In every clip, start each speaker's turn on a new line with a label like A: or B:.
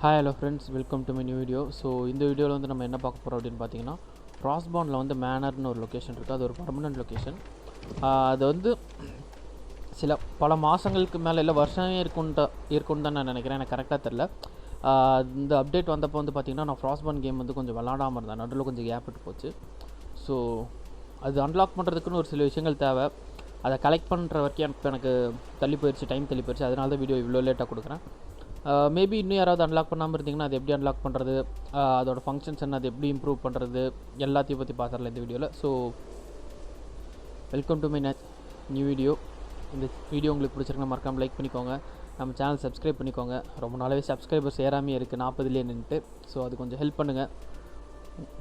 A: Hi hello friends, welcome to my new video. So இந்த வீடியோவில் வந்து நம்ம என்ன பார்க்க போகிறோம் அப்படின்னு பார்த்தீங்கன்னா, ராஸ்பானில் வந்து மேனர்னு ஒரு லொக்கேஷன் இருக்குது. அது ஒரு பர்மனெண்ட் லொக்கேஷன். அது வந்து பல மாதங்களுக்கு மேலே இல்லை வருஷமே இருக்குன்னு தான் நான் நினைக்கிறேன். எனக்கு கரெக்டாக தெரில. இந்த அப்டேட் வந்தப்போ வந்து பார்த்திங்கன்னா, நான் ராஸ்பான் கேம் வந்து கொஞ்சம் விளாடாமல் இருந்தேன். நடுவில் கொஞ்சம் கேப் விட்டு போச்சு. ஸோ அது அன்லாக் பண்ணுறதுக்குன்னு ஒரு சில விஷயங்கள் தேவை. அதை கலெக்ட் பண்ணுற வரைக்கும் எனக்கு டைம் தள்ளி போயிடுச்சு. அதனால தான் வீடியோ இவ்வளோ லேட்டாக கொடுக்குறேன். மேபி இன்னும் யாராவது அன்லாக் பண்ணாமல் இருந்தீங்கன்னா, அது எப்படி அன்லாக் பண்ணுறது, அதோட ஃபங்க்ஷன்ஸ் என்ன, அது எப்படி இம்ப்ரூவ் பண்ணுறது, எல்லாத்தையும் பற்றி பார்த்துடலாம் இந்த வீடியோவில். So welcome to my new video. இந்த வீடியோ உங்களுக்கு பிடிச்சிருக்கா மறக்காமல் லைக் பண்ணிக்கோங்க. நம்ம சேனல் சப்ஸ்கிரைப் பண்ணிக்கோங்க. ரொம்ப நாளாகவே சப்ஸ்கிரைபர்ஸ் ஏறாமே இருக்குது, 40லேயே நின்றுட்டு. ஸோ அது கொஞ்சம் ஹெல்ப் பண்ணுங்கள்,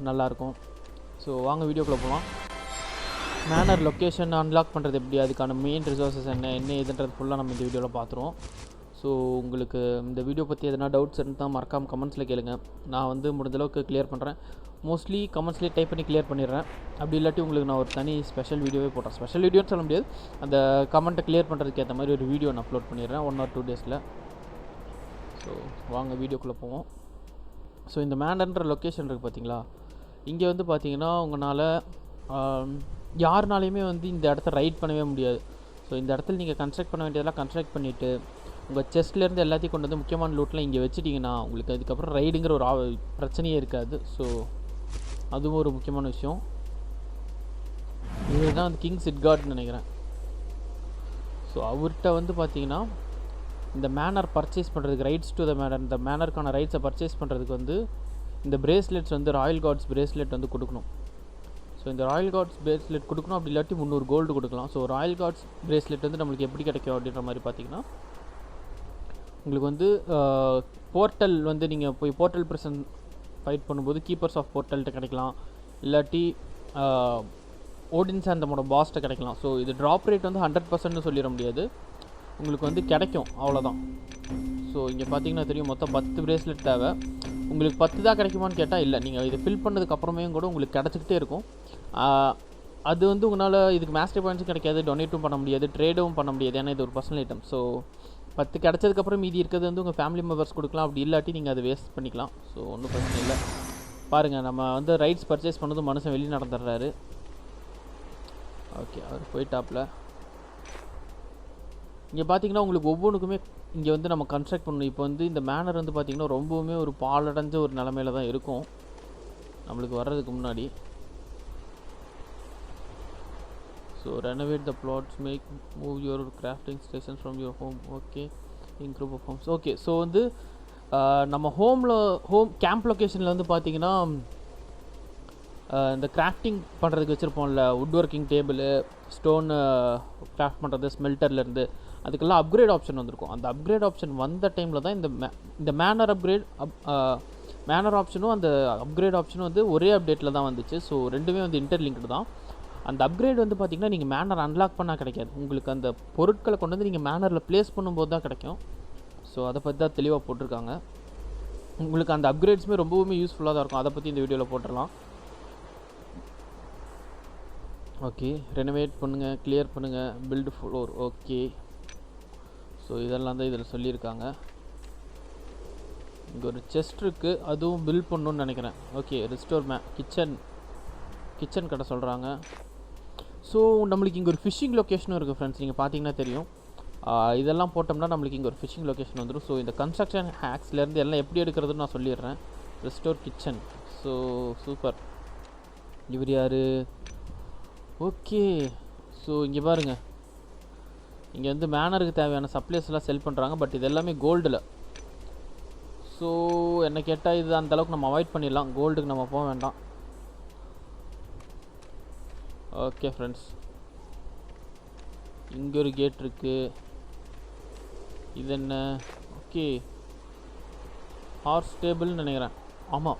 A: நல்லாயிருக்கும். ஸோ வாங்க வீடியோக்குள்ளே போகலாம். மேனர் லொக்கேஷன் அன்லாக் பண்ணுறது எப்படி, அதுக்கான மெயின் ரிசோர்ஸஸ் என்ன இதுன்றது ஃபுல்லாக நம்ம இந்த வீடியோவில் பார்த்துருவோம். ஸோ உங்களுக்கு இந்த வீடியோ பற்றி எதனா டவுட்ஸ் இருந்தால் மறக்காமல் கமெண்ட்ஸில் கேளுங்க. நான் வந்து முடிஞ்சளவுக்கு கிளியர் பண்ணுறேன். மோஸ்ட்லி கமெண்ட்ஸ்லேயே டைப் பண்ணி கிளியர் பண்ணிடுறேன். அப்படி இல்லாட்டி உங்களுக்கு நான் ஒரு தனி ஸ்பெஷல் வீடியோவே போடுறேன். ஸ்பெஷல் வீடியோன்னு சொல்ல முடியாது, அந்த கமெண்ட்டை கிளியர் பண்ணுறதுக்கு ஏற்ற மாதிரி ஒரு வீடியோ நான் அப்லோட் பண்ணிடுறேன் 1 or 2 டேஸில். ஸோ வாங்க வீடியோக்குள்ளே போவோம். ஸோ இந்த மேனர்ன்ற லொக்கேஷன் இருக்குது பார்த்தீங்களா, இங்கே வந்து பார்த்தீங்கன்னா உங்களால் யாருனாலையுமே வந்து இந்த இடத்த ரைட் பண்ணவே முடியாது. ஸோ இந்த இடத்துல நீங்கள் கன்ஸ்ட்ரக்ட் பண்ண வேண்டியதெல்லாம் கன்ஸ்ட்ரக்ட் பண்ணிவிட்டு உங்கள் செஸ்ட்லேருந்து எல்லாத்தையும் கொண்டு வந்து முக்கியமான லூட்லாம் இங்கே வச்சுட்டிங்கன்னா உங்களுக்கு அதுக்கப்புறம் ரைடுங்கிற ஒரு பிரச்சனையே இருக்காது. ஸோ அதுவும் ஒரு முக்கியமான விஷயம். இதுதான் அந்த கிங் சிட்கார்ட்னு நினைக்கிறேன். ஸோ அவர்கிட்ட வந்து பார்த்தீங்கன்னா இந்த மேனர் பர்ச்சேஸ் பண்ணுறதுக்கு, ரைட்ஸ் டு த மேனர், இந்த மேனருக்கான ரைட்ஸை பர்ச்சேஸ் பண்ணுறதுக்கு வந்து இந்த பிரேஸ்லெட்ஸ் வந்து ராயல் கார்ட்ஸ் பிரேஸ்லெட் வந்து கொடுக்கணும். ஸோ இந்த ராயல் கார்ட்ஸ் பிரேஸ்லெட் கொடுக்கணும். அப்படி இல்லாட்டி 300 கோல்டு கொடுக்கலாம். ஸோ ராயல் கார்ட்ஸ் பிரேஸ்லெட் வந்து நம்மளுக்கு எப்படி கிடைக்கும் அப்படின்ற மாதிரி பார்த்தீங்கன்னா, உங்களுக்கு வந்து போர்ட்டல் வந்து நீங்கள் போய் போர்ட்டல் பிரசன் ஃபைட் பண்ணும்போது கீப்பர்ஸ் ஆஃப் போர்ட்டல்கிட்ட கிடைக்கலாம். இல்லாட்டி ஓடின்ஸ் அந்தமோட பாஸ்ட்டை கிடைக்கலாம். ஸோ இது ட்ராப் ரேட் வந்து 100%ன்னு சொல்லிட முடியாது, உங்களுக்கு வந்து கிடைக்கும், அவ்வளோதான். ஸோ இங்கே பார்த்தீங்கன்னா தெரியும், மொத்தம் 10 பிரேஸ்லெட் தேவை. உங்களுக்கு 10 தான் கிடைக்குமான்னு கேட்டால் இல்லை, நீங்கள் இதை ஃபில் பண்ணதுக்கப்புறமே கூட உங்களுக்கு கிடச்சிக்கிட்டே இருக்கும். அது வந்து உங்களால் இதுக்கு மாஸ்டர் பாயிண்ட்ஸும் கிடைக்காது, டொனேட்டும் பண்ண முடியாது, ட்ரேடும் பண்ண முடியாது, ஏன்னா இது ஒரு பர்சனல் ஐட்டம். ஸோ 10 கிடச்சதுக்கப்புறம் மீதி இருக்கிறது வந்து உங்கள் ஃபேமிலி மெம்பர்ஸ் கொடுக்கலாம். அப்படி இல்லாட்டி நீங்கள் அதை வேஸ்ட் பண்ணிக்கலாம். ஸோ ஒன்றும் பிரச்சனை இல்லை. பாருங்கள், நம்ம வந்து ரைட்ஸ் பர்ச்சேஸ் பண்ணதும் மனுஷன் வெளியே நடந்துடுறாரு. ஓகே, அவர் போயிட்டாப்பில். இங்கே பார்த்தீங்கன்னா உங்களுக்கு ஒவ்வொன்றுக்குமே இங்கே வந்து நம்ம கன்ஸ்ட்ரக்ட் பண்ணணும். இப்போ வந்து இந்த மேனர் வந்து பார்த்திங்கன்னா ரொம்பவுமே ஒரு பாலடைஞ்ச ஒரு நிலமையில தான் இருக்கும் நம்மளுக்கு வர்றதுக்கு முன்னாடி. So renovate the flats, make move your crafting stations from your home. Okay, in group of homes. Okay, so வந்து நம்ம ஹோம் கேம்ப் லொக்கேஷனில் வந்து பார்த்திங்கன்னா இந்த கிராஃப்டிங் பண்ணுறதுக்கு வச்சுருப்போம்ல, wood working table, stone craft பண்ணுறது, ஸ்மெல்டர்லேருந்து அதுக்கெல்லாம் அப்கிரேட் ஆப்ஷன் வந்திருக்கும். அந்த அப்கிரேட் ஆப்ஷன் வந்த டைமில் தான் இந்த மேனர் மேனர் ஆப்ஷனும் அந்த அப்கிரேட் ஆப்ஷனும் வந்து ஒரே அப்டேட்டில் தான் வந்துச்சு. ஸோ ரெண்டுமே வந்து இன்டர்லிங்க்டு தான். அந்த அப்கிரேட் வந்து பார்த்திங்கன்னா நீங்கள் மேனர் அன்லாக் பண்ணால் கிடைக்காது, உங்களுக்கு அந்த பொருட்களை கொண்டு வந்து நீங்கள் மேனரில் ப்ளேஸ் பண்ணும்போது தான் கிடைக்கும். ஸோ அதை பற்றி தான் தெளிவாக போட்டிருக்காங்க. உங்களுக்கு அந்த அப்கிரேட்ஸுமே ரொம்பவுமே யூஸ்ஃபுல்லாக தான் இருக்கும். அதை பற்றி இந்த வீடியோவில் போட்டுடலாம். ஓகே, ரெனோவேட் பண்ணுங்கள், கிளியர் பண்ணுங்கள், பில்டு ஃப்ளோர். ஓகே, ஸோ இதெல்லாம் தான் இதில் சொல்லியிருக்காங்க. இங்கே ஒரு செஸ்ட் இருக்குது, அதுவும் பில்ட் பண்ணணுன்னு நினைக்கிறேன். ஓகே, ரிஸ்டோர் கிச்சன் கடை சொல்கிறாங்க. ஸோ நம்மளுக்கு இங்கே ஒரு ஃபிஷ்ஷிங் லொக்கேஷனும் இருக்குது ஃப்ரெண்ட்ஸ். நீங்கள் பார்த்தீங்கன்னா தெரியும், இதெல்லாம் போட்டோம்னா நம்மளுக்கு இங்கே ஒரு ஃபிஷ்ஷிங் லொக்கேஷன் வந்துடும். ஸோ இந்த கன்ஸ்ட்ரக்ஷன் ஹேக்ஸ்லேருந்து எல்லாம் எப்படி எடுக்கிறதுன்னு நான் சொல்லிடுறேன். Restore kitchen. So super. இவர் யார்? ஓகே, ஸோ இங்கே பாருங்கள், இங்கே வந்து மேனருக்கு தேவையான சப்ளைஸ்லாம் செல் பண்ணுறாங்க. பட் இது எல்லாமே கோல்டில். ஸோ என்ன கேட்டால் இது அந்தளவுக்கு நம்ம அவாய்ட் பண்ணிடலாம், கோல்டுக்கு நம்ம போக வேண்டாம். ஓகே ஃப்ரெண்ட்ஸ், இங்கே ஒரு கேட் இருக்குது. இது என்ன? ஓகே, ஹார்ஸ் டேபிள்னு நினைக்கிறேன். ஆமாம்,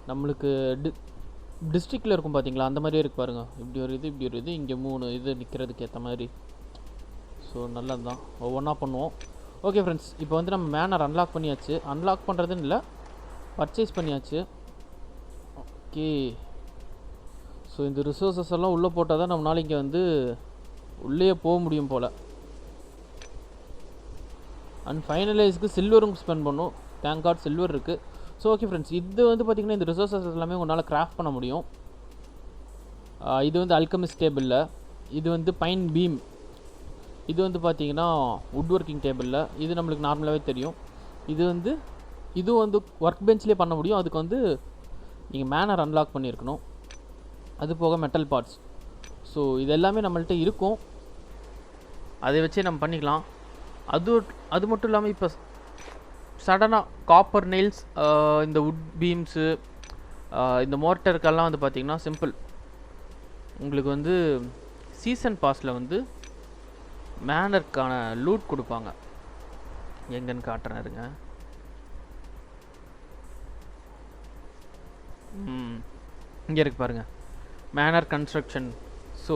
A: நம்மளுக்கு டிஸ்ட்ரிக்டில் இருக்கும் பார்த்தீங்களா, அந்த மாதிரியே இருக்குது பாருங்கள். இப்படி ஒரு இது, இப்படி ஒரு இது, இங்கே 3 இது நிற்கிறதுக்கு ஏற்ற மாதிரி. ஸோ நல்லது தான், ஒவ்வொன்றா பண்ணுவோம். ஓகே ஃப்ரெண்ட்ஸ், இப்போ வந்து நம்ம மேனர் அன்லாக் பண்ணியாச்சு. அன்லாக் பண்ணுறதுன்னு இல்லை, பர்ச்சேஸ் பண்ணியாச்சு. ஓகே, ஸோ இந்த ரிசோர்ஸஸ் எல்லாம் உள்ளே போட்டால் தான் நம்மளால் இங்கே வந்து உள்ளே போக முடியும் போல். அண்ட் ஃபைனலைஸ்க்கு சில்வரும் ஸ்பெண்ட் பண்ணும். தேங்க் காட் சில்வர் இருக்குது. ஸோ ஓகே ஃப்ரெண்ட்ஸ், இது வந்து பார்த்திங்கன்னா இந்த ரிசோர்ஸஸ் எல்லாமே உங்களால் கிராஃப்ட் பண்ண முடியும். இது வந்து அல்கமிஸ்ட் டேபிளில், இது வந்து பைன் பீம், இது வந்து பார்த்திங்கன்னா வுட் ஒர்க்கிங் டேபிளில், இது நம்மளுக்கு நார்மலாகவே தெரியும். இதுவும் வந்து ஒர்க் பெஞ்ச்லேயே பண்ண முடியும். அதுக்கு வந்து நீங்கள் மேனர் அன்லாக் பண்ணியிருக்கணும். அது போக மெட்டல் பார்ட்ஸ். ஸோ இது எல்லாமே நம்மள்கிட்ட இருக்கும், அதை வச்சே நம்ம பண்ணிக்கலாம். அது மட்டும் இல்லாமல் இப்போ சடனாக காப்பர் நெயில்ஸ், இந்த வுட் பீம்ஸு, இந்த மோட்டருக்கெல்லாம் வந்து பார்த்திங்கன்னா சிம்பிள், உங்களுக்கு வந்து சீசன் பாஸில் வந்து மேனருக்கான லூட் கொடுப்பாங்க. எங்கன்னு காட்டுறேன் இருங்க. இங்கே இருக்குது பாருங்கள், மேனர் கன்ஸ்ட்ரக்ஷன். ஸோ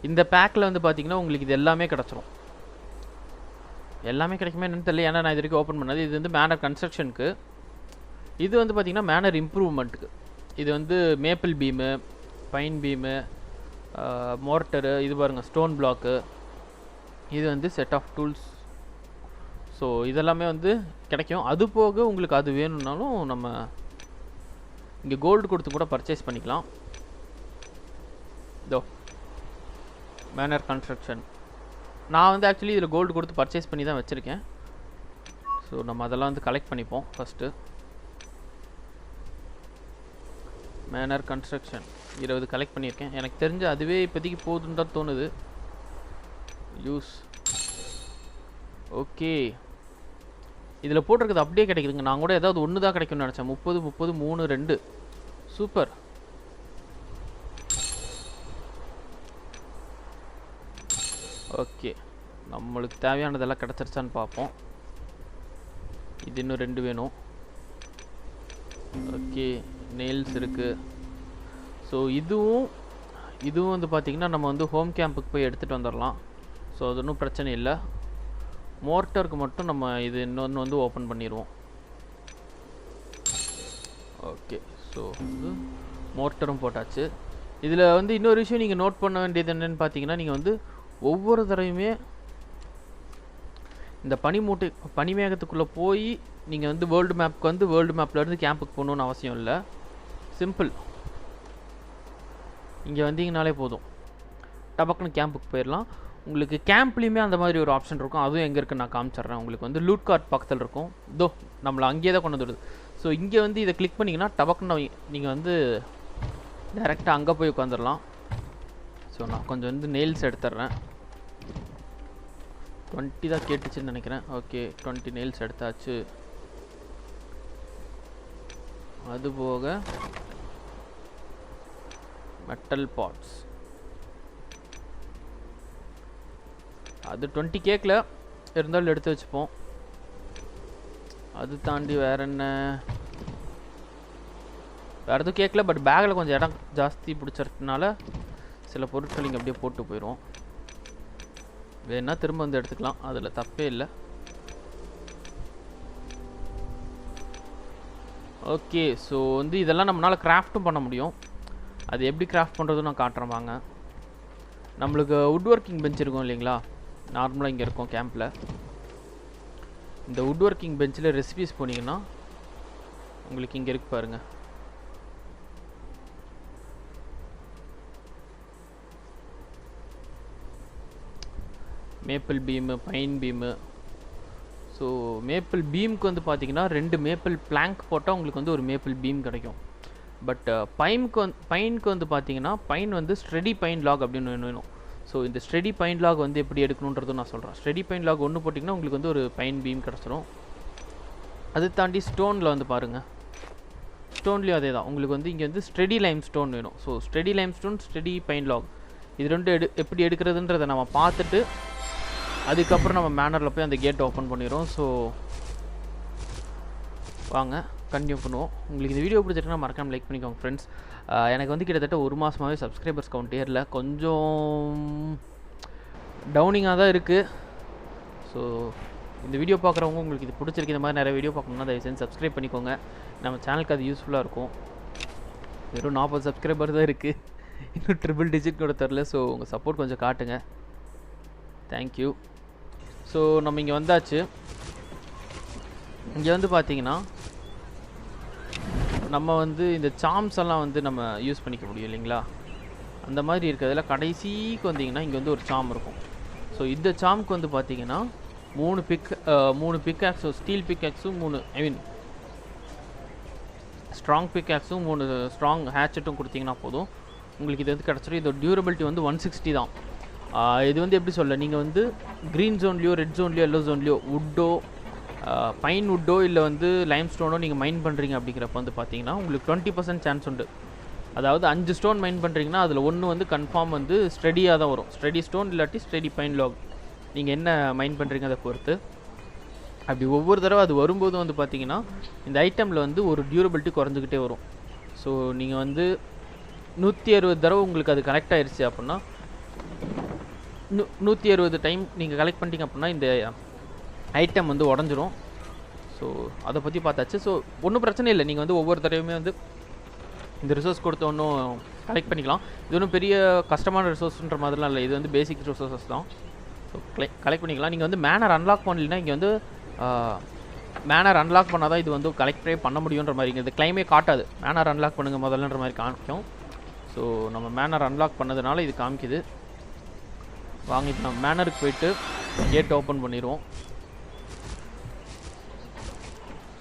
A: இந்த பேக்கில் வந்து பார்த்திங்கன்னா உங்களுக்கு இது எல்லாமே கிடச்சிரும். எல்லாமே கிடைக்குமே என்னன்னு தெரியல, ஏன்னா நான் இது வரைக்கும் ஓப்பன் பண்ணது. இது வந்து மேனர் கன்ஸ்ட்ரக்ஷனுக்கு, இது வந்து பார்த்திங்கன்னா மேனர் இம்ப்ரூவ்மெண்ட்டுக்கு. இது வந்து மேப்பிள் பீமு, பைன் பீமு, மோர்ட்டரு, இது பாருங்கள் ஸ்டோன் பிளாக்கு, இது வந்து செட் ஆஃப் டூல்ஸ். ஸோ இதெல்லாமே வந்து கிடைக்கும். அது போக உங்களுக்கு அது வேணும்னாலும் நம்ம இங்கே கோல்டு கொடுத்து கூட பர்ச்சேஸ் பண்ணிக்கலாம். இதோ மேனர் கன்ஸ்ட்ரக்ஷன், நான் வந்து ஆக்சுவலி இதில் கோல்டு கொடுத்து பர்ச்சேஸ் பண்ணி தான் வச்சுருக்கேன். ஸோ நம்ம அதெல்லாம் வந்து கலெக்ட் பண்ணிப்போம். ஃபஸ்ட்டு மேனர் கன்ஸ்ட்ரக்ஷன் 20 கலெக்ட் பண்ணியிருக்கேன். எனக்கு தெரிஞ்ச அதுவே இப்போதைக்கு போதுன்னு தான் தோணுது. யூஸ் ஓகே, இதில் போட்டிருக்குது அப்படியே கிடைக்குதுங்க. நான் கூட ஏதாவது ஒன்று தான் கிடைக்கும்னு நினச்சேன். 30 30 3 2 சூப்பர். ஓகே, நம்மளுக்கு தேவையானதெல்லாம் கிடச்சிருச்சான்னு பார்ப்போம். இது இன்னும் 2 வேணும். ஓகே, நெயில்ஸ் இருக்குது. ஸோ இதுவும் வந்து பார்த்திங்கன்னா நம்ம வந்து ஹோம் கேம்புக்கு போய் எடுத்துகிட்டு வந்துடலாம். ஸோ அது ஒன்றும் பிரச்சனை இல்லை. மோர்ட்டருக்கு மட்டும் நம்ம இது இன்னொன்று வந்து ஓப்பன் பண்ணிடுவோம். ஓகே, ஸோ வந்து மோர்ட்டரும் போட்டாச்சு. இதில் வந்து இன்னொரு விஷயம் நீங்கள் நோட் பண்ண வேண்டியது என்னென்னு பார்த்தீங்கன்னா, நீங்கள் வந்து ஒவ்வொரு தடவையுமே இந்த பனிமேகத்துக்குள்ளே போய் நீங்கள் வந்து வேர்ல்டு மேப்புக்கு வந்து வேர்ல்டு மேப்லேருந்து கேம்புக்கு போகணுன்னு அவசியம் இல்லை. சிம்பிள், இங்கே வந்தீங்கனாலே போதும், டபக்குன்னு கேம்புக்கு போயிடலாம். உங்களுக்கு கேம்ப்லேயுமே அந்த மாதிரி ஒரு ஆப்ஷன் இருக்கும். அதுவும் எங்கே இருக்குன்னு நான் காமிச்சிட்றேன். உங்களுக்கு வந்து லூட் கார்ட் பக்கத்தில் இருக்கும். இதோ நம்மளை அங்கேயே தான் கொண்டு வந்துடுது. ஸோ இங்கே வந்து இதை கிளிக் பண்ணிங்கன்னா டபக்குன்னு நீங்கள் வந்து டைரெக்டாக அங்கே போய் உட்காந்துடலாம். ஸோ நான் கொஞ்சம் வந்து நெயில்ஸ் எடுத்துட்றேன். 20 தான் கேட்டுச்சுன்னு நினைக்கிறேன். ஓகே, 20 நெயில்ஸ் எடுத்தாச்சு. அதுபோக மெட்டல் பார்ட்ஸ், அது 20 கேக்கில் இருந்தாலும் எடுத்து வச்சுப்போம். அது தாண்டி வேறு என்ன, வேறு எதுவும் கேட்கல. பட் பேக்கில் கொஞ்சம் இடம் ஜாஸ்தி பிடிச்சதுனால சில பொருட்கள் இங்கே அப்படியே போட்டு போயிடும். வேணா திரும்ப வந்து எடுத்துக்கலாம், அதில் தப்பே இல்லை. ஓகே, ஸோ வந்து இதெல்லாம் நம்மளால் கிராஃப்ட்டும் பண்ண முடியும். அது எப்படி கிராஃப்ட் பண்ணுறதுன்னு நான் காட்டுறேன் வாங்க. நம்மளுக்கு வுட் ஒர்க்கிங் பெஞ்ச் இருக்கும் இல்லைங்களா, நார்மலாக இங்கே இருக்கும் கேம்பில். இந்த வுட் ஒர்க்கிங் பெஞ்சில் ரெசிபிஸ் போனீங்கன்னா உங்களுக்கு இங்கே இருக்கு பாருங்கள். Maple beam, pine beam. So maple பீமுக்கு வந்து பார்த்தீங்கன்னா 2 மேப்பிள் பிளாங்க் போட்டால் உங்களுக்கு வந்து ஒரு மேப்பிள் பீம் கிடைக்கும். பட் பைனுக்கு வந்து பார்த்தீங்கன்னா பைன் வந்து ஸ்ட்ரெடி பைன் லாக் அப்படின்னு வேணும். ஸோ இந்த ஸ்ட்ரெடி பைன் லாக் வந்து எப்படி எடுக்கணுன்றதும் நான் சொல்கிறேன். ஸ்ட்ரெடி பைன் லாக் ஒன்று போட்டிங்கன்னா உங்களுக்கு வந்து ஒரு பைன் பீம் கிடச்சிரும். அது தாண்டி ஸ்டோனில் வந்து பாருங்கள், ஸ்டோன்லேயும் அதே தான். உங்களுக்கு வந்து இங்கே வந்து ஸ்ட்ரெடி லைம் ஸ்டோன் வேணும். So sturdy limestone, sturdy pine log, இது ரெண்டும் எப்படி எடுக்கிறதுன்றதை நம்ம பார்த்துட்டு அதுக்கப்புறம் நம்ம மேனரில் போய் அந்த கேட் ஓப்பன் பண்ணிடுறோம். ஸோ வாங்க கண்டினியூ பண்ணுவோம். உங்களுக்கு இந்த வீடியோ பிடிச்சிருக்குன்னா மறக்காம லைக் பண்ணிக்கோங்க ஃப்ரெண்ட்ஸ். எனக்கு வந்து கிட்டத்தட்ட 1 மாதமாகவே சப்ஸ்கிரைபர்ஸ் கவுண்ட் ஏறல, கொஞ்சம் டவுனிங்காக தான் இருக்குது. ஸோ இந்த வீடியோ பார்க்குறவங்க உங்களுக்கு இது பிடிச்சிருக்கு, இந்த மாதிரி நிறைய வீடியோ பார்க்கணுன்னா தயவு செஞ்சு சப்ஸ்கிரைப் பண்ணிக்கோங்க. நம்ம சேனலுக்கு அது யூஸ்ஃபுல்லாக இருக்கும். வெறும் 40 சப்ஸ்கிரைபர் தான் இருக்குது, இன்னும் ட்ரிபிள் டிஜிட் கூட தெரில. ஸோ உங்கள் சப்போர்ட் கொஞ்சம் காட்டுங்க, தேங்க்யூ. ஸோ நம்ம இங்கே வந்தாச்சு. இங்கே வந்து பார்த்தீங்கன்னா நம்ம வந்து இந்த சாம்ஸ் எல்லாம் வந்து நம்ம யூஸ் பண்ணிக்க முடியும் இல்லைங்களா? அந்த மாதிரி இருக்கிறதுல கடைசிக்கு வந்தீங்கன்னா இங்கே வந்து ஒரு சாம் இருக்கும். ஸோ இந்த சாம்க்கு வந்து பார்த்தீங்கன்னா 3 பிக்ஆக்ஸும் ஸ்டீல் பிக்ஆக்ஸும் 3 ஐ மீன் ஸ்ட்ராங் பிக்ஆக்ஸும் 3 ஸ்ட்ராங் ஹேட்செட்டும் கொடுத்தீங்கன்னா போதும், உங்களுக்கு இது வந்து கிடச்சிடும். இதோட டியூரபிலிட்டி வந்து 160 தான். இது வந்து எப்படி சொல்ல, நீங்கள் வந்து க்ரீன் ஜோன்லேயோ ரெட் ஜோன்லேயோ எல்லோ ஜோன்லேயோ வுட்டோ பைன் வுட்டோ இல்லை வந்து லைம் ஸ்டோனோ நீங்கள் மைன் பண்ணுறீங்க அப்படிங்கிறப்ப வந்து பார்த்தீங்கன்னா உங்களுக்கு 20% சான்ஸ் உண்டு. அதாவது 5 ஸ்டோன் மைன் பண்ணுறீங்கன்னா அதில் ஒன்று வந்து கன்ஃபார்ம் வந்து ஸ்டெடியாக தான் வரும். ஸ்டெடி ஸ்டோன் இல்லாட்டி ஸ்டெடி பைன் லாக், நீங்கள் என்ன மைன் பண்ணுறீங்க அதை பொறுத்து. அப்படி ஒவ்வொரு தடவை அது வரும்போது வந்து பார்த்தீங்கன்னா இந்த ஐட்டமில் வந்து ஒரு டியூரபிலிட்டி குறைஞ்சிக்கிட்டே வரும். ஸோ நீங்கள் வந்து 160 தடவை உங்களுக்கு அது கலெக்ட் ஆயிடுச்சு அப்படின்னா 160 டைம் நீங்கள் கலெக்ட் பண்ணிட்டீங்க அப்படின்னா இந்த ஐட்டம் வந்து உடஞ்சிரும். ஸோ அதை பற்றி பார்த்தாச்சு. ஸோ ஒன்றும் பிரச்சனை இல்லை, நீங்கள் வந்து ஒவ்வொரு தடவையுமே வந்து இந்த ரிசோர்ஸ் கொடுத்து ஒன்றும் கலெக்ட் பண்ணிக்கலாம். இது ஒன்றும் பெரிய கஷ்டமான ரிசோர்ஸ்ன்ற மாதிரிலாம் இல்லை, இது வந்து பேசிக் ரிசோர்ஸஸ் தான். ஸோ கலெக்ட் பண்ணிக்கலாம். நீங்கள் வந்து மேனர் அன்லாக் பண்ணலைன்னா இங்கே வந்து மேனர் அன்லாக் பண்ணால் தான் இது வந்து கலெக்டே பண்ண முடியுன்ற மாதிரி இங்கே இந்த கிளைமே காட்டாது. மேனர் அன்லாக் பண்ணுங்கள் முதல்லன்ற மாதிரி காமிக்கும். ஸோ நம்ம மேனர் அன்லாக் பண்ணதுனால இது காமிக்குது. வாங்க இப்போ நம்ம மேனருக்கு போயிட்டு கேட் ஓப்பன் பண்ணிடுவோம்.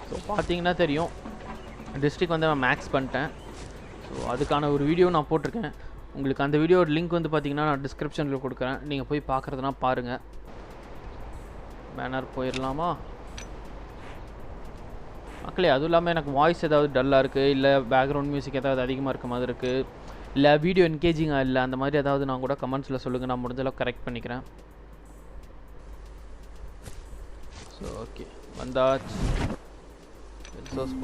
A: ஸோ பார்த்தீங்கன்னா தெரியும் டிஸ்ட்ரிக்ட் வந்து நான் மேக்ஸ் பண்ணிட்டேன். ஸோ அதுக்கான ஒரு வீடியோ நான் போட்டிருக்கேன். உங்களுக்கு அந்த வீடியோட லிங்க் வந்து பார்த்தீங்கன்னா நான் டிஸ்கிரிப்ஷனில் கொடுக்குறேன், நீங்கள் போய் பார்க்குறதுனா பாருங்கள். பேனர் போயிடலாமா மக்களே? அதுவும் இல்லாமல் எனக்கு வாய்ஸ் ஏதாவது டல்லாக இருக்குது, இல்லை பேக்ரவுண்ட் மியூசிக் ஏதாவது அதிகமாக இருக்க மாதிரி இருக்குது, இல்லை வீடியோ என்கேஜிங்காக இல்லை, அந்த மாதிரி ஏதாவது நான் கூட கமெண்ட்ஸில் சொல்லுங்கள், நான் முடிஞ்சளவு கரெக்ட் பண்ணிக்கிறேன். ஸோ ஓகே, வந்தாச்சு, ரிசோர்ஸ்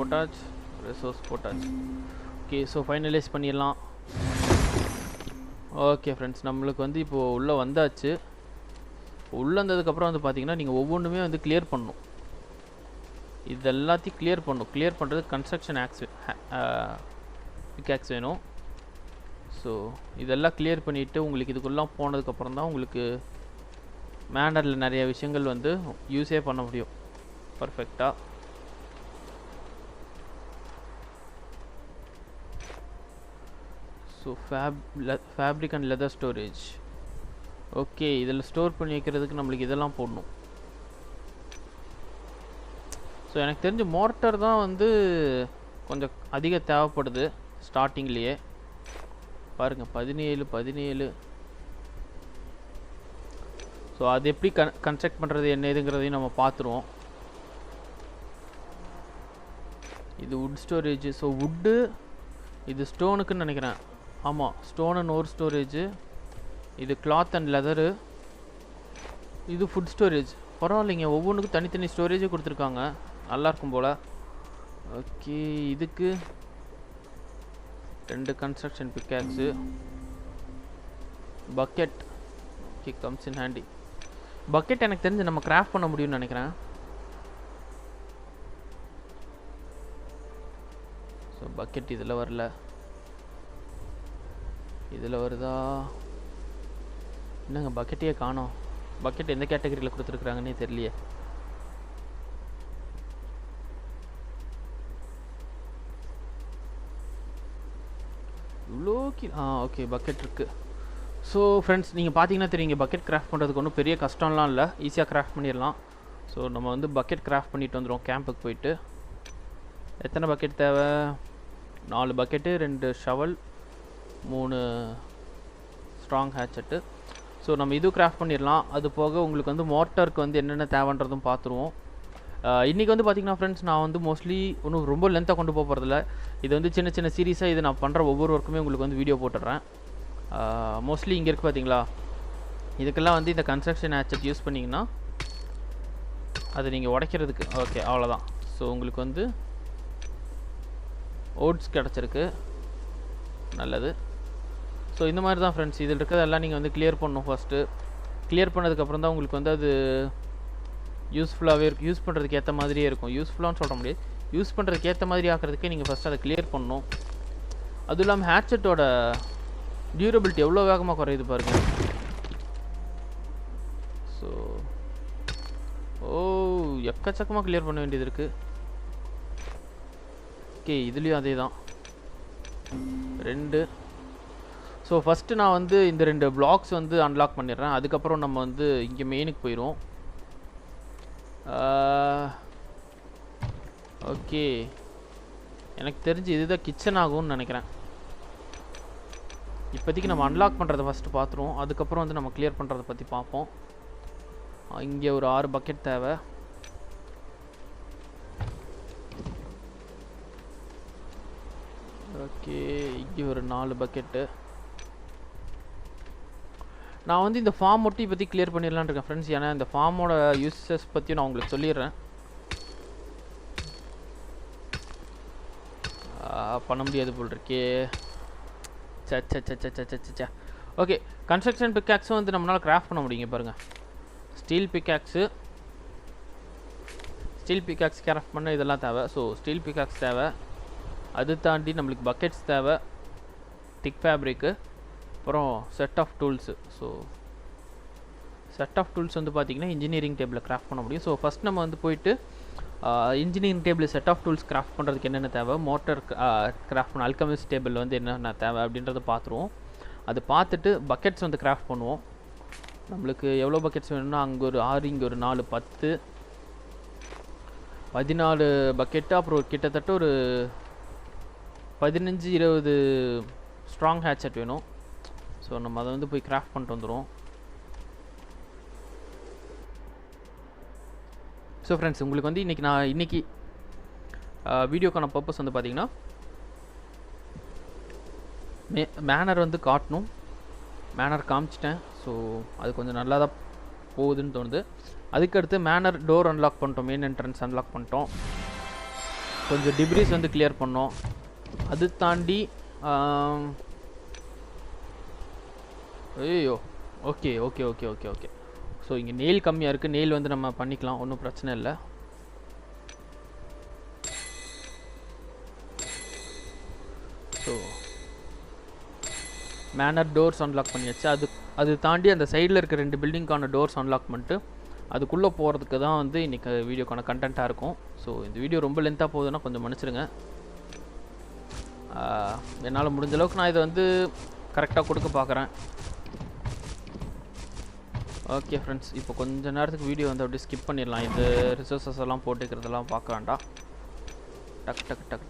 A: போட்டாச்சு. ஓகே, ஸோ ஃபைனலைஸ் பண்ணிடலாம். ஓகே ஃப்ரெண்ட்ஸ், நம்மளுக்கு வந்து இப்போது உள்ளே வந்தாச்சு. உள்ளே வந்ததுக்கப்புறம் வந்து பார்த்தீங்கன்னா நீங்கள் ஒவ்வொன்றுமே வந்து கிளியர் பண்ணணும். இது எல்லாத்தையும் கிளியர் பண்ணணும். கிளியர் பண்ணுறது கன்ஸ்ட்ரக்ஷன் பிக்ஆக்ஸ் வேணும். ஸோ இதெல்லாம் கிளியர் பண்ணிவிட்டு உங்களுக்கு இதுக்குள்ளே போனதுக்கப்புறம் தான் உங்களுக்கு மேனரில் நிறைய விஷயங்கள் வந்து யூஸே பண்ண முடியும் பர்ஃபெக்டாக. So fabric and leather storage. Okay, இதில் ஸ்டோர் பண்ணி வைக்கிறதுக்கு நம்மளுக்கு இதெல்லாம் போடணும். ஸோ எனக்கு தெரிஞ்ச மோர்ட்டர் தான் வந்து கொஞ்சம் அதிக தேவைப்படுது ஸ்டார்டிங்லேயே. பாருங்கள் 17. ஸோ அது எப்படி கன்ஸ்ட்ரக்ட் பண்ணுறது என்ன இதுங்கிறதையும் நம்ம பார்த்துருவோம். இது வுட் ஸ்டோரேஜ். ஸோ வுட்டு இது ஸ்டோனுக்குன்னு நினைக்கிறேன். ஆமாம், ஸ்டோன் அண்ட் ஓர் ஸ்டோரேஜ். இது கிளாத் அண்ட் லெதரு. இது ஃபுட் ஸ்டோரேஜ். பரவாயில்லைங்க, ஒவ்வொன்றுக்கும் தனித்தனி ஸ்டோரேஜே கொடுத்துருக்காங்க, நல்லாயிருக்கும் போல். ஓகே, இதுக்கு 2 construction pickaxe, bucket. Okay, comes in handy. Bucket எனக்கு தெரிஞ்சு நம்ம கிராஃப்ட் பண்ண முடியும்னு நினைக்கிறேன். ஸோ பக்கெட் இதில் வரல, இதில் வருதா? என்னங்க பக்கெட்டையே காணோம். பக்கெட் எந்த கேட்டகரியில் கொடுத்துருக்குறாங்கன்னே தெரியலையே. இவ்வளோ ஓகே, பக்கெட் இருக்குது. ஸோ ஃப்ரெண்ட்ஸ், நீங்கள் பார்த்தீங்கன்னா தெரியும், இங்கே பக்கெட் கிராஃப்ட் பண்ணுறதுக்கு ஒன்றும் பெரிய கஷ்டம்லாம் இல்லை, ஈஸியாக கிராஃப்ட் பண்ணிடலாம். ஸோ நம்ம வந்து பக்கெட் கிராஃப்ட் பண்ணிட்டு வந்துடுவோம் கேம்புக்கு போயிட்டு. எத்தனை பக்கெட் தேவை? 4 பக்கெட்டு, 2 ஷவல், 3 ஸ்ட்ராங் ஹேட்செட்டு. ஸோ நம்ம இது கிராஃப்ட் பண்ணிடலாம். அது போக உங்களுக்கு வந்து மோட்டருக்கு வந்து என்னென்ன தேவைன்றதும் பார்த்துருவோம். இன்றைக்கி வந்து பார்த்திங்கன்னா ஃப்ரெண்ட்ஸ், நான் வந்து மோஸ்ட்லி ஒன்றும் ரொம்ப லென்த்தாக கொண்டு போக போகிறதில்ல. இது வந்து சின்ன சின்ன சீரீஸாக இது நான் பண்ணுற ஒவ்வொரு ஒர்க்குமே உங்களுக்கு வந்து வீடியோ போட்டுடுறேன். மோஸ்ட்லி இங்கே இருக்குது பார்த்தீங்களா, இதுக்கெல்லாம் வந்து இந்த கன்ஸ்ட்ரக்ஷன் ஹேட்செட் யூஸ் பண்ணிங்கன்னா அதை நீங்கள் உடைக்கிறதுக்கு. ஓகே, அவ்வளோதான். ஸோ உங்களுக்கு வந்து ஓட்ஸ் கிடச்சிருக்கு, நல்லது. ஸோ இந்த மாதிரி தான் ஃப்ரெண்ட்ஸ், இதில் இருக்கிறதெல்லாம் நீங்கள் வந்து கிளியர் பண்ணணும் ஃபஸ்ட்டு. கிளியர் பண்ணதுக்கப்புறம் தான் உங்களுக்கு வந்து அது யூஸ்ஃபுல்லாகவே இருக்கும், யூஸ் பண்ணுறதுக்கு ஏற்ற மாதிரியே இருக்கும். யூஸ்ஃபுல்லான்னு சொல்ல முடியாது, யூஸ் பண்ணுறதுக்கு ஏற்ற மாதிரி ஆக்கிறதுக்கே நீங்கள் ஃபஸ்ட்டு அதை கிளியர் பண்ணணும். அதுவும் இல்லாமல் ஹேட்செட்டோட டியூரபிலிட்டி எவ்வளோ வேகமாக குறையுது பாருங்கள். ஸோ எக்கச்சக்கமாக கிளியர் பண்ண வேண்டியது இருக்குது. ஓகே, இதுலேயும் அதே தான் 2. ஸோ ஃபஸ்ட்டு நான் வந்து இந்த 2 பிளாக்ஸ் வந்து அன்லாக் பண்ணிடுறேன். அதுக்கப்புறம் நம்ம வந்து இங்கே மெயினுக்கு போயிடுவோம். ஓகே, எனக்கு தெரிஞ்சு இதுதான் கிச்சன் ஆகும்னு நினைக்கிறேன். இப்போதைக்கு நம்ம அன்லாக் பண்ணுறதை ஃபஸ்ட்டு பார்த்துருவோம். அதுக்கப்புறம் வந்து நம்ம கிளியர் பண்ணுறதை பற்றி பார்ப்போம். இங்கே ஒரு 6 பக்கெட் தேவை. ஓகே, இங்கே ஒரு 4 பக்கெட்டு. நான் வந்து இந்த ஃபார்ம் மட்டும் இப்போதைக்கு கிளியர் பண்ணிடலான்னு இருக்கேன் ஃப்ரெண்ட்ஸ். ஏன்னா இந்த ஃபார்மோட யூசஸ் பற்றி நான் உங்களுக்கு சொல்லிடுறேன். பண்ண முடியாது போல் இருக்கே. சச்சா. ஓகே, கன்ஸ்ட்ரக்ஷன் பிக்காக்ஸும் வந்து நம்மளால் கிராஃப்ட் பண்ண முடியுங்க பாருங்கள். ஸ்டீல் பிக்காக்ஸ் கிராஃப்ட் பண்ண இதெல்லாம் தேவை. ஸோ ஸ்டீல் பிக்காக்ஸ் தேவை. அது தாண்டி நம்மளுக்கு பக்கெட்ஸ் தேவை, திக் ஃபேப்ரிக்கு, அப்புறம் set of tools. So set of tools வந்து பார்த்திங்கன்னா இன்ஜினியரிங் டேபிளில் கிராஃப்ட் பண்ண முடியும். ஸோ ஃபஸ்ட் நம்ம வந்து போயிட்டு engineering table set of tools craft பண்ணுறதுக்கு என்னென்ன தேவை, மோட்டர் கிராஃப்ட் பண்ண அல்கமிஸ்ட் டேபிள் வந்து என்னென்ன தேவை அப்படின்றத பார்த்துருவோம். அது பார்த்துட்டு பக்கெட்ஸ் வந்து கிராஃப்ட் பண்ணுவோம். நம்மளுக்கு எவ்வளோ பக்கெட்ஸ் வேணும்னா அங்கே ஒரு 6, இங்கே ஒரு 4, 10, 14 பக்கெட்டு. அப்புறம் கிட்டத்தட்ட ஒரு 15-20 ஸ்ட்ராங் ஹேட்செட் வேணும். ஸோ நம்ம அதை வந்து போய் கிராஃப்ட் பண்ணிட்டு வந்துடுவோம். ஸோ ஃப்ரெண்ட்ஸ், உங்களுக்கு வந்து இன்றைக்கி வீடியோக்கான பர்பஸ் வந்து பார்த்திங்கன்னா மேனர் வந்து காட்டணும். மேனர் காமிச்சிட்டேன். ஸோ அது கொஞ்சம் நல்லா தான் போகுதுன்னு தோணுது. அதுக்கடுத்து மேனர் டோர் அன்லாக் பண்ணிட்டோம், மெயின் என்ட்ரன்ஸ் அன்லாக் பண்ணிட்டோம். கொஞ்சம் டிப்ரிஸ் வந்து கிளியர் பண்ணோம். அது தாண்டி ஐயோ ஓகே. ஸோ இங்கே நெயில் கம்மியாக இருக்குது. நெயில் வந்து நம்ம பண்ணிக்கலாம், ஒன்றும் பிரச்சனை இல்லை. ஸோ மேனர் டோர்ஸ் அன்லாக் பண்ணியாச்சு. அது தாண்டி அந்த சைடில் இருக்க 2 பில்டிங்க்கான டோர்ஸ் அன்லாக் பண்ணிட்டு அதுக்குள்ளே போகிறதுக்கு தான் வந்து இன்றைக்கி வீடியோக்கான கண்டென்ட்டாக இருக்கும். ஸோ இந்த வீடியோ ரொம்ப லென்த்தாக போகுதுன்னா கொஞ்சம் மன்னிச்சிடுங்க. என்னால் முடிஞ்ச அளவுக்கு நான் இதை வந்து கரெக்டாக கொடுக்க பார்க்குறேன். ஓகே ஃப்ரெண்ட்ஸ், இப்போ கொஞ்சம் நேரத்துக்கு வீடியோ வந்து அப்படியே ஸ்கிப் பண்ணிடலாம். இந்த ரிசோர்ஸஸ் எல்லாம் போட்டுக்கிறதெல்லாம் பார்க்க வேண்டாம்.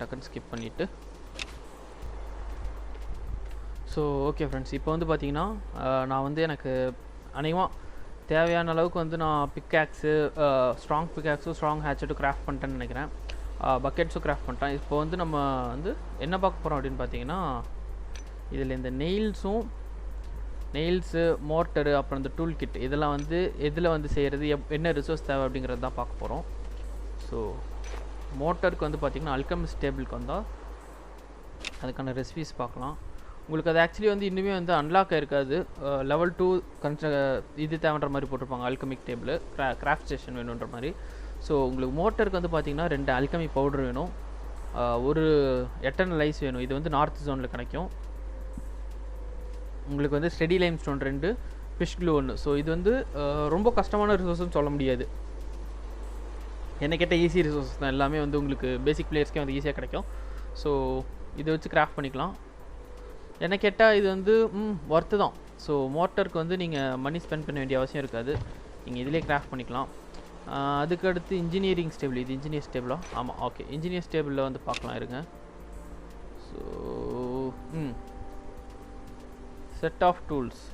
A: டக்குன்னு ஸ்கிப் பண்ணிவிட்டு. ஸோ ஓகே ஃப்ரெண்ட்ஸ், இப்போ வந்து பார்த்திங்கன்னா நான் வந்து எனக்கு அநேகமாக தேவையான அளவுக்கு வந்து நான் பிக்காக்ஸு, ஸ்ட்ராங் பிக்காக்ஸும் ஸ்ட்ராங் ஹேட்செட்டும் கிராஃப்ட் பண்ணிட்டேன்னு நினைக்கிறேன். பக்கெட்ஸும் கிராஃப்ட் பண்ணிட்டேன். இப்போ வந்து நம்ம வந்து என்ன பார்க்க போகிறோம் அப்படின்னு பார்த்தீங்கன்னா, இதில் இந்த நெயில்ஸு, மோட்டரு, அப்புறம் இந்த டூல் கிட் இதெல்லாம் வந்து எதில் வந்து செய்கிறது, என்ன ரிசோர்ஸ் தேவை அப்படிங்கிறது தான் பார்க்க போகிறோம். ஸோ மோட்டருக்கு வந்து பார்த்திங்கன்னா அல்கமிஸ்ட் டேபிளுக்கு வந்தால் அதுக்கான ரெசிபிஸ் பார்க்கலாம். உங்களுக்கு அது ஆக்சுவலி வந்து இன்னுமே வந்து அன்லாக் ஆகிருக்காது. லெவல் 2 இது தேவைன்ற மாதிரி போட்டிருப்பாங்க, அல்கமிக் டேபிள் கிராஃப்ட் ஸ்டேஷன் வேணுன்ற மாதிரி. ஸோ உங்களுக்கு மோட்டருக்கு வந்து பார்த்திங்கன்னா 2 அல்கமி பவுடர் வேணும், ஒரு எட்டர்னல் ஐஸ் வேணும். இது வந்து நார்த் ஜோனில் கிடைக்கும். உங்களுக்கு வந்து steady limestone 2, fish glue 1. So இது வந்து ரொம்ப கஷ்டமான ரிசோர்ஸ்னு சொல்ல முடியாது. என்ன கேட்டால் ஈஸி ரிசோர்ஸஸ் தான். எல்லாமே வந்து உங்களுக்கு பேசிக் பிளேயர்ஸ்க்கே வந்து ஈஸியாக கிடைக்கும். ஸோ இதை வச்சு கிராஃப்ட் பண்ணிக்கலாம். என்ன கேட்டால் இது வந்து ஒர்த்து தான். ஸோ மோட்டருக்கு வந்து நீங்கள் மணி ஸ்பெண்ட் பண்ண வேண்டிய அவசியம் இருக்காது, நீங்கள் இதிலே கிராஃப்ட் பண்ணிக்கலாம். அதுக்கடுத்து இன்ஜினியரிங் ஸ்டேபிள். இது இன்ஜினியர் ஸ்டேபிளா? ஆமாம், ஓகே. இன்ஜினியர் ஸ்டேபிளில் வந்து பார்க்கலாம் இருங்க. So set of tools.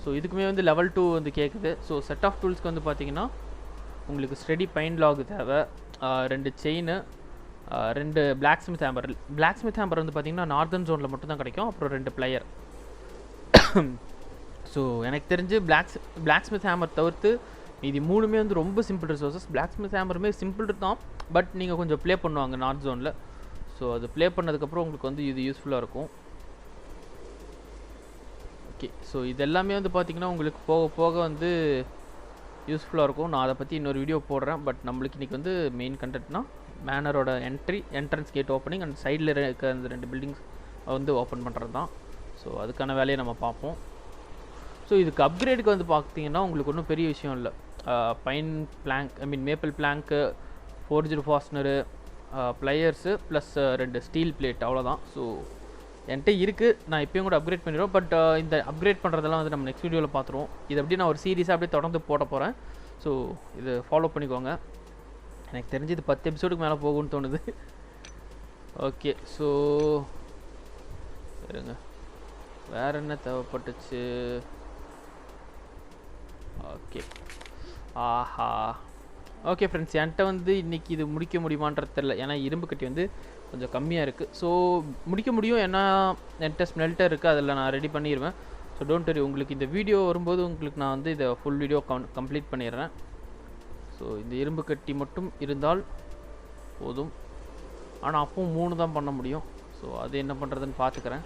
A: So இதுக்குமே வந்து லெவல் 2 வந்து கேட்குது. ஸோ செட் ஆஃப் டூல்ஸ்க்கு வந்து பார்த்திங்கன்னா உங்களுக்கு ஸ்டெடி பைன் லாக் தேவை, 2 chain, 2 blacksmith hamper. Blacksmith hamper வந்து பார்த்திங்கன்னா நார்தர்ன் ஜோனில் மட்டும்தான் கிடைக்கும். அப்புறம் 2 பிளையர். ஸோ எனக்கு தெரிஞ்சு பிளாக்ஸ்மித் ஹேம்பர் தவிர்த்து இது 3மே வந்து ரொம்ப சிம்பிள் ரிசோர்ஸஸ். பிளாக்ஸ்மித் ஹேம்பருமே சிம்பிள் தான், பட் நீங்கள் கொஞ்சம் ப்ளே பண்ணுவாங்க நார்த் ஜோனில். ஸோ அது ப்ளே பண்ணதுக்கப்புறம் உங்களுக்கு வந்து இது யூஸ்ஃபுல்லாக இருக்கும். ஓகே, ஸோ இது எல்லாமே வந்து பார்த்திங்கன்னா உங்களுக்கு போக போக வந்து யூஸ்ஃபுல்லாக இருக்கும். நான் அதை பற்றி இன்னொரு வீடியோ போடுறேன். பட் நம்மளுக்கு இன்றைக்கி வந்து மெயின் கண்டென்ட்னா மேனரோட என்ட்ரன்ஸ் கேட் ஓப்பனிங் அண்ட் சைடில் இருக்க அந்த 2 பில்டிங்ஸ் வந்து ஓப்பன் பண்ணுறது தான். ஸோ அதுக்கான வேலையை நம்ம பார்ப்போம். ஸோ இதுக்கு அப்கிரேடுக்கு வந்து பார்த்திங்கன்னா உங்களுக்கு ஒன்றும் பெரிய விஷயம் இல்லை. Pine blank maple பிளாங்க்கு, forged ஃபாஸ்னரு, ப்ளையர்ஸு plus 2 steel plate, அவ்வளோதான். ஸோ என்கிட்ட இருக்குது, நான் இப்போயும் கூட அப்கிரேட் பண்ணிடுவோம். பட் இந்த அப்கிரேட் பண்ணுறதெல்லாம் வந்து நம்ம நெக்ஸ்ட் வீடியோவில் பார்த்துருவோம். இது அப்படியே நான் ஒரு சீரீஸாக அப்படியே தொடர்ந்து போட போகிறேன். ஸோ இது ஃபாலோ பண்ணிக்கோங்க. எனக்கு தெரிஞ்சு இது 10 எபிசோடுக்கு மேலே போகும்னு தோணுது. ஓகே, ஸோ சரிங்க, வேறு என்ன தேவைப்பட்டுச்சு? ஓகே, ஆஹா, ஓகே ஃப்ரெண்ட்ஸ், என்கிட்ட வந்து இன்றைக்கி இது முடிக்க முடியுமான்றது தெரில. ஏன்னா இரும்பு கட்டி வந்து கொஞ்சம் கம்மியாக இருக்குது. ஸோ முடிக்க முடியும், ஏன்னா என்கிட்ட ஸ்மெல்ட்டர் இருக்குது, அதில் நான் ரெடி பண்ணிடுவேன். ஸோ டோன்ட் வரி, உங்களுக்கு இந்த வீடியோ வரும்போது உங்களுக்கு நான் வந்து இதை ஃபுல் வீடியோ கம்ப்ளீட் பண்ணிடுறேன். ஸோ இந்த இரும்பு கட்டி மட்டும் இருந்தால் போதும். ஆனால் அப்பவும் 3 தான் பண்ண முடியும். ஸோ அது என்ன பண்ணுறதுன்னு பார்த்துக்கிறேன்.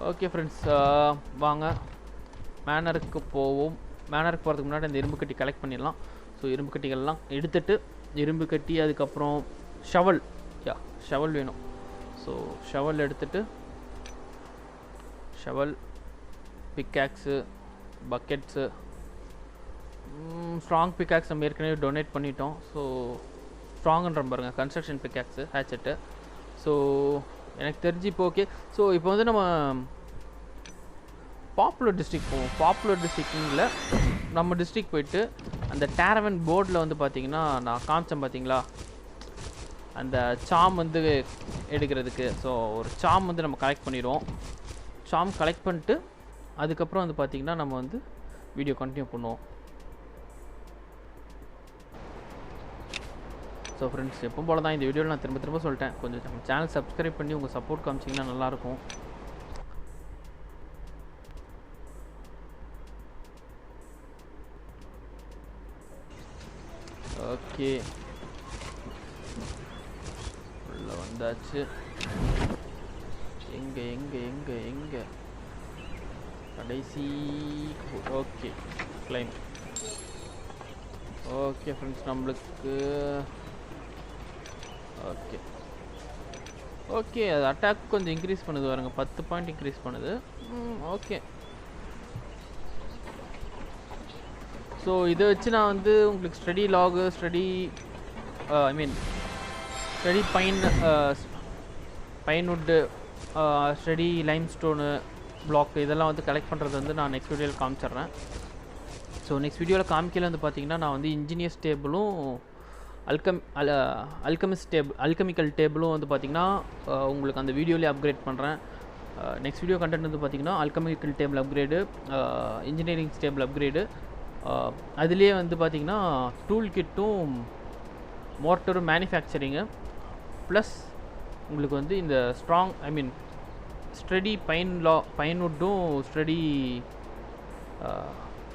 A: ஓகே ஃப்ரெண்ட்ஸ், வாங்க மேனருக்கு போவோம். மேனருக்கு போகிறதுக்கு முன்னாடி இந்த இரும்பு கட்டி கலெக்ட் பண்ணிடலாம். ஸோ இரும்பு கட்டிகள்லாம் எடுத்துகிட்டு, இரும்பு கட்டி, அதுக்கப்புறம் ஷவல் வேணும். ஸோ ஷவல் எடுத்துகிட்டு, shovel, pickaxe, buckets, strong pickaxe நம்ம ஏற்கனவே டொனேட் பண்ணிட்டோம். ஸோ ஸ்ட்ராங்குன்ற பாருங்கள், கன்ஸ்ட்ரக்ஷன் பிக்காக்ஸு, ஹேச்செட்டு. ஸோ எனக்கு தெரிஞ்சு இப்போ ஓகே. ஸோ இப்போ வந்து நம்ம பாப்புலர் டிஸ்ட்ரிக்ட் போவோம். பாப்புலர் டிஸ்ட்ரிக்டில் நம்ம டிஸ்ட்ரிக்ட் போயிட்டு அந்த டேரவன் போர்டில் வந்து பார்த்திங்கன்னா நான் காமிச்சேன் பார்த்தீங்களா, அந்த சாம் வந்து எடுக்கிறதுக்கு. ஸோ ஒரு சாம் வந்து நம்ம கலெக்ட் பண்ணிடுவோம். சாம் கலெக்ட் பண்ணிட்டு அதுக்கப்புறம் வந்து பார்த்திங்கன்னா நம்ம வந்து வீடியோ கண்டினியூ பண்ணுவோம். ஸோ ஃப்ரெண்ட்ஸ், எப்போ போல தான் இந்த வீடியோவில் நான் திரும்ப சொல்லிட்டேன், கொஞ்சம் நம்ம சேனல் சப்ஸ்கிரைப் பண்ணி உங்கள் சப்போர்ட் காமிச்சிங்கன்னா நல்லாயிருக்கும். ஓகே, உள்ள வந்தாச்சு. எங்கே கடைசி. Okay, claim. ஓகே ஃப்ரெண்ட்ஸ், நம்மளுக்கு ஓகே அது அட்டாக் கொஞ்சம் இன்க்ரீஸ் பண்ணுது பாருங்க, 10 பாயிண்ட் இன்க்ரீஸ் பண்ணுது. ஓகே, ஸோ இதை வச்சு நான் வந்து உங்களுக்கு sturdy log, sturdy pinewood, sturdy limestone block, இதெல்லாம் வந்து கலெக்ட் பண்ணுறது வந்து நான் நெக்ஸ்ட் வீடியோவில் காமிச்சிட்றேன். ஸோ நெக்ஸ்ட் வீடியோவில் காமிக்கல வந்து பார்த்திங்கன்னா நான் வந்து இன்ஜினியர்ஸ் டேபிளும் அல்கமிக்கல் டேபிளும் வந்து பார்த்திங்கன்னா உங்களுக்கு அந்த வீடியோலேயே அப்கிரேட் பண்ணுறேன். நெக்ஸ்ட் வீடியோ கண்டென்ட் வந்து பார்த்திங்கன்னா alchemical table upgrade, engineering table upgrade, அதுலேயே வந்து பார்த்திங்கன்னா டூல் கிட்டும் மோட்டரும் மேனுஃபேக்சரிங்கு, ப்ளஸ் உங்களுக்கு வந்து இந்த ஸ்ட்ராங் ஸ்டடி பைன்வுட்டும் ஸ்டடி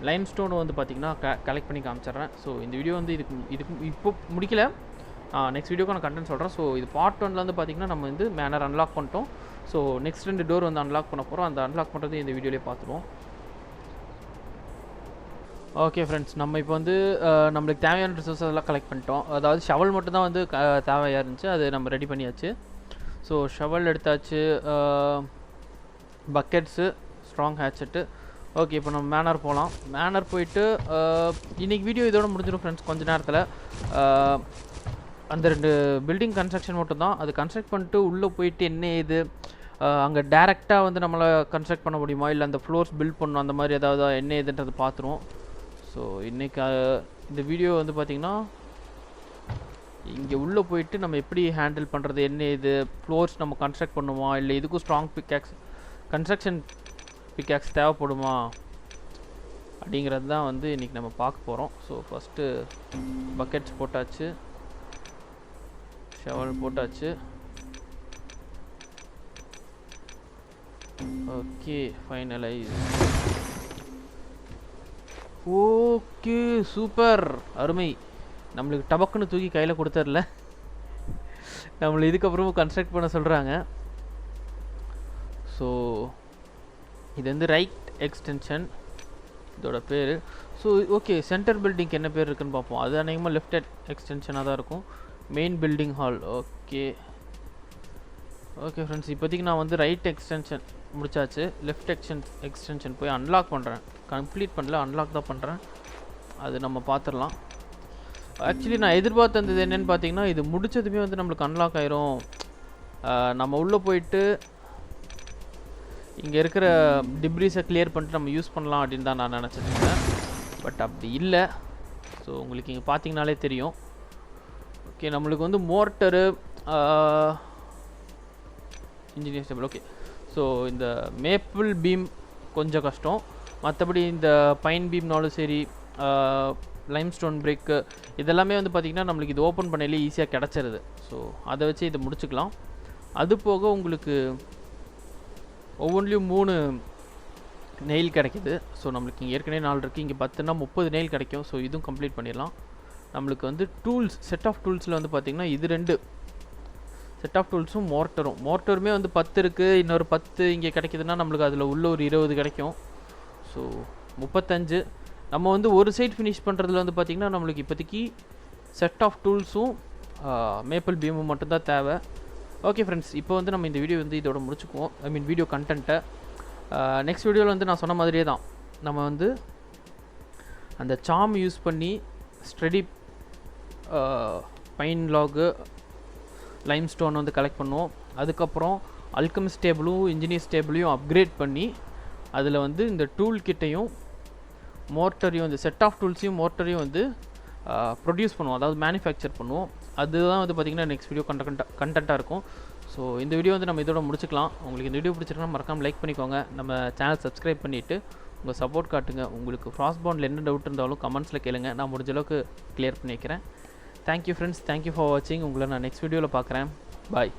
A: லைம்ஸ்டோனும் வந்து பார்த்திங்கன்னா கலெக்ட் பண்ணி காமிச்சிட்றேன். ஸோ இந்த வீடியோ வந்து இதுக்கு இப்போ முடிக்கல, நெக்ஸ்ட் வீடியோக்கு நான் கண்டென்ட் சொல்கிறேன். ஸோ இது பார்ட் 1ல் வந்து பார்த்திங்கன்னா நம்ம வந்து மேனர் அன்லாக் பண்ணிட்டோம். ஸோ நெக்ஸ்ட் 2 டோர் வந்து அன்லாக் பண்ண போகிறோம். அந்த அன்லாக் பண்ணுறது இந்த வீடியோலேயே பார்த்துருவோம். ஓகே ஃப்ரெண்ட்ஸ், நம்ம இப்போ வந்து நம்மளுக்கு தேவையான ரிசோர்ஸ் எல்லாம் கலெக்ட் பண்ணிட்டோம். அதாவது ஷவல் மட்டும் தான் வந்து தேவையாக இருந்துச்சு, அது நம்ம ரெடி பண்ணியாச்சு. ஸோ ஷவல் எடுத்தாச்சு, பக்கெட்ஸு, ஸ்ட்ராங் ஹேட்செட்டு. ஓகே, இப்போ நம்ம மேனர் போகலாம். மேனர் போயிட்டு இன்றைக்கி வீடியோ இதோட முடிஞ்சிடும் ஃப்ரெண்ட்ஸ். கொஞ்சம் நேரத்தில் அந்த 2 பில்டிங் கன்ஸ்ட்ரக்ஷன் மட்டும் தான். அது கன்ஸ்ட்ரக்ட் பண்ணிட்டு உள்ளே போயிட்டு என்ன இது அங்கே டேரெக்டாக வந்து நம்மளை கன்ஸ்ட்ரக்ட் பண்ண முடியுமா, இல்லை அந்த ஃப்ளோர்ஸ் பில்ட் பண்ணணும், அந்த மாதிரி ஏதாவது என்ன இதுன்றது பார்த்துருவோம். ஸோ இன்றைக்கி இந்த வீடியோ வந்து பார்த்திங்கன்னா இங்கே உள்ளே போயிட்டு நம்ம எப்படி ஹேண்டில் பண்ணுறது, என்ன இது ஃப்ளோர்ஸ் நம்ம கன்ஸ்ட்ரக்ட் பண்ணுமா, இல்லை இதுக்கும் ஸ்ட்ராங் கன்ஸ்ட்ரக்ஷன் பிக்காக்ஸ் தேவைப்படுமா அப்படிங்கிறது தான் வந்து இன்றைக்கி நம்ம பார்க்க போகிறோம். ஸோ ஃபஸ்ட்டு பக்கெட்ஸ் போட்டாச்சு, ஷவல் போட்டாச்சு. Okay, finalise. ஓகே, சூப்பர், அருமை. நம்மளுக்கு டபக்குன்னு தூக்கி கையில் கொடுத்துடல, நம்மளை இதுக்கப்புறமும் கன்ஸ்ட்ரக்ட் பண்ண சொல்கிறாங்க. ஸோ இது வந்து ரைட் எக்ஸ்டென்ஷன் இதோட பேர். ஸோ ஓகே, சென்டர் பில்டிங்க்கு என்ன பேர் இருக்குன்னு பார்ப்போம். அது அநேகமாக லெஃப்ட் எக்ஸ்டென்ஷனாக தான் இருக்கும். Main building hall. Okay friends, இப்போதைக்கு நான் வந்து ரைட் எக்ஸ்டென்ஷன் முடிச்சாச்சு. லெஃப்ட் எக்ஸ்டென்ஷன் போய் அன்லாக் பண்ணுறேன். கம்ப்ளீட் பண்ணல, அன்லாக் தான் பண்ணுறேன். அது நம்ம பார்த்துடலாம். ஆக்சுவலி நான் எதிர்பார்த்தது என்னென்னு பார்த்தீங்கன்னா, இது முடிச்சதுமே வந்து நம்மளுக்கு அன்லாக் ஆயிரும், நம்ம உள்ளே போயிட்டு இங்கே இருக்கிற டிப்ரீஸை கிளியர் பண்ணிட்டு நம்ம யூஸ் பண்ணலாம் அப்படின்னு தான் நான் நினச்சிருந்தேன். பட் அப்படி இல்லை. ஸோ உங்களுக்கு இங்கே பார்த்தீங்கனாலே தெரியும். ஓகே, நம்மளுக்கு வந்து மோர்ட்டரு, இன்ஜினியர் ஸ்டேபிள். ஓகே, ஸோ இந்த மேப்பிள் பீம் கொஞ்சம் கஷ்டம். மற்றபடி இந்த பைன் பீம்னாலும் சரி, லைம்ஸ்டோன் பிரேக்கு இதெல்லாமே வந்து பார்த்திங்கன்னா நம்மளுக்கு இது ஓப்பன் பண்ணையிலே ஈஸியாக கிடச்சிருது. ஸோ அதை வச்சு இதை முடிச்சுக்கலாம். அது போக உங்களுக்கு ஒவ்வொன்றிலையும் 3 நெயில் கிடைக்கிது. ஸோ நம்மளுக்கு இங்கே ஏற்கனவே 4 இருக்குது, இங்கே 10னா 30 நெயில் கிடைக்கும். ஸோ இதுவும் கம்ப்ளீட் பண்ணிடலாம். நம்மளுக்கு வந்து டூல்ஸ், செட் ஆஃப் டூல்ஸில் வந்து பார்த்திங்கன்னா இது 2 செட் ஆஃப் டூல்ஸும் மோர்ட்டருமே வந்து 10 இருக்குது. இன்னொரு 10 இங்கே கிடைக்கிதுன்னா நம்மளுக்கு அதில் உள்ள ஒரு 20 கிடைக்கும். ஸோ 35. நம்ம வந்து ஒரு சைட் ஃபினிஷ் பண்ணுறதுல வந்து பார்த்திங்கன்னா நம்மளுக்கு இப்போதைக்கு செட் ஆஃப் டூல்ஸும் மேப்பிள் பீமும் மட்டும்தான் தேவை. ஓகே ஃப்ரெண்ட்ஸ், இப்போ வந்து நம்ம இந்த வீடியோ வந்து இதோட முடிச்சுக்குவோம். ஐ மீன் வீடியோ கண்டென்ட்டை. நெக்ஸ்ட் வீடியோவில் வந்து நான் சொன்ன மாதிரியே தான் நம்ம வந்து அந்த சாம் யூஸ் பண்ணி ஸ்டடி பைன் லாகு, லைம்ஸ்டோன் வந்து கலெக்ட் பண்ணுவோம். அதுக்கப்புறம் அல்கெமிஸ்ட் டேபிளும் இன்ஜினியர்ஸ் டேபிளையும் அப்கிரேட் பண்ணி அதில் வந்து இந்த டூல் கிட்டையும் மோர்ட்டரையும், இந்த செட் ஆஃப் டூல்ஸையும் மோர்ட்டரையும் வந்து ப்ரொடியூஸ் பண்ணுவோம், அதாவது மேனுஃபேக்சர் பண்ணுவோம். அதுதான் வந்து பார்த்திங்கன்னா நெக்ஸ்ட் வீடியோ கண்டென்ட்டாக இருக்கும். ஸோ இந்த வீடியோ வந்து நம்ம இதோட முடிச்சுக்கலாம். உங்களுக்கு இந்த வீடியோ பிடிச்சிருக்கா மறக்காமல் லைக் பண்ணிக்கோங்க. நம்ம சேனல் சப்ஸ்கிரைப் பண்ணிவிட்டு உங்கள் சப்போர்ட் காட்டுங்க. உங்களுக்கு ஃப்ராஸ்ட்பாண்டில் என்ன டவுட் இருந்தாலும் கமெண்ட்ஸில் கேளுங்க, நான் முடிஞ்ச அளவுக்கு கிளியர் பண்ணி வைக்கிறேன். தேங்க்யூ ஃப்ரெண்ட்ஸ், தேங்க்யூ ஃபார் வாட்சிங். உங்களை நான் நெக்ஸ்ட் வீடியோவில் பார்க்குறேன். பாய்.